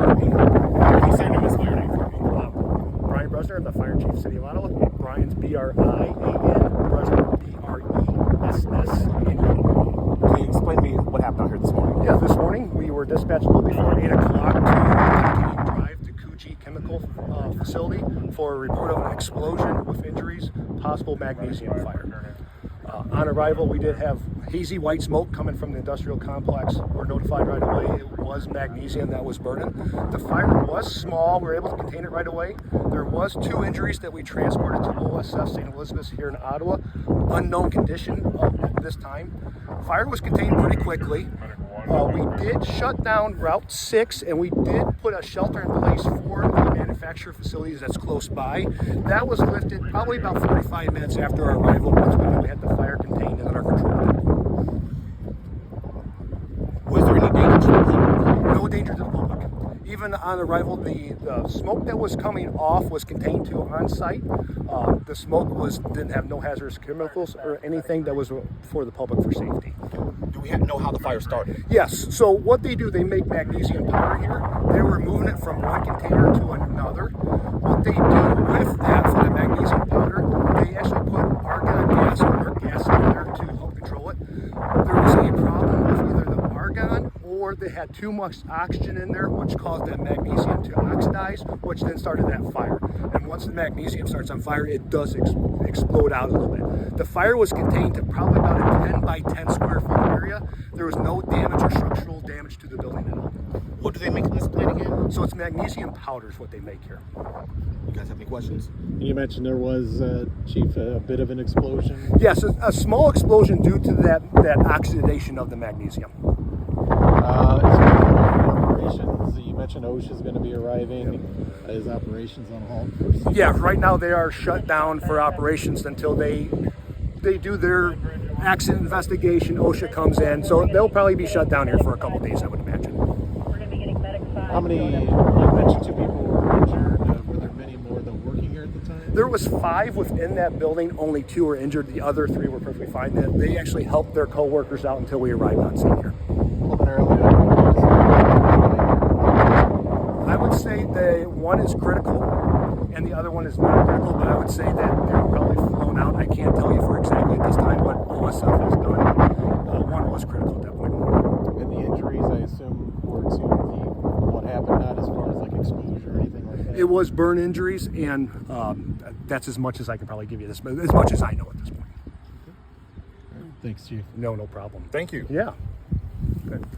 for me. Can you say your name and spell your name for me? Brian Brusner, I'm the Fire Chief, City of Ottawa. Brian's B-R-I-A-N, Brusner, B-R-E-S-S-N-E. Can you explain to me what happened out here this morning? Yeah, this morning we were dispatched a little before 8 o'clock to Titanium Drive to Coogee Chemical Facility for a report of an explosion with injuries, possible magnesium fire. On arrival, we did have hazy white smoke coming from the industrial complex. We're notified right away it was magnesium that was burning. The fire was small. We were able to contain it right away. There was 2 injuries that we transported to OSF St. Elizabeth's here in Ottawa. Unknown condition at this time. Fire was contained pretty quickly. We did shut down Route 6, and we did put a shelter in place for the manufacturer facilities that's close by. That was lifted probably about 45 minutes after our arrival, once we knew we had the fire contained and under control. Was there any danger to the public? No danger to the public. Even on arrival, the smoke that was coming off was contained to on site. The smoke didn't have no hazardous chemicals or anything that was for the public for safety. Do we know how the fire started? Yes, so what they do, they make magnesium powder here. They were moving it from one container to another. What they do with that for the magnesium powder, they actually put argon gas or arc gas in there to help control it. There was a problem with either the argon or they had too much oxygen in there, which caused that magnesium to oxidize, which then started that fire. And once the magnesium starts on fire, it does explode out a little bit. The fire was contained to probably about a 10 by 10 square foot area. There was no damage or structural damage to the building at all. What do they make in this plant again? So it's magnesium powder is what they make here. You guys have any questions? You mentioned there was, Chief, a bit of an explosion. Yes, a small explosion due to that oxidation of the magnesium. As far as operations, you mentioned OSHA is going to be arriving. Is operations on hold for Yeah, right now they are shut down for operations until they do their accident investigation. OSHA comes in, so they'll probably be shut down here for a couple of days, I would imagine. How many, you mentioned 2 people were injured. Were there many more that were working here at the time? There was 5 within that building. Only 2 were injured. The other 3 were perfectly fine. They actually helped their co-workers out until we arrived on scene here. I would say the one is critical and the other one is not critical, but I would say that they're probably flown out. I can't tell you for exactly at this time what OSF has done. One was critical at that point. And the injuries, I assume, were to what happened, not as far as like exposure or anything like that? It was burn injuries, and that's as much as I can probably give you this, but as much as I know at this point. Thanks, Chief. No problem. Thank you. Yeah. Good.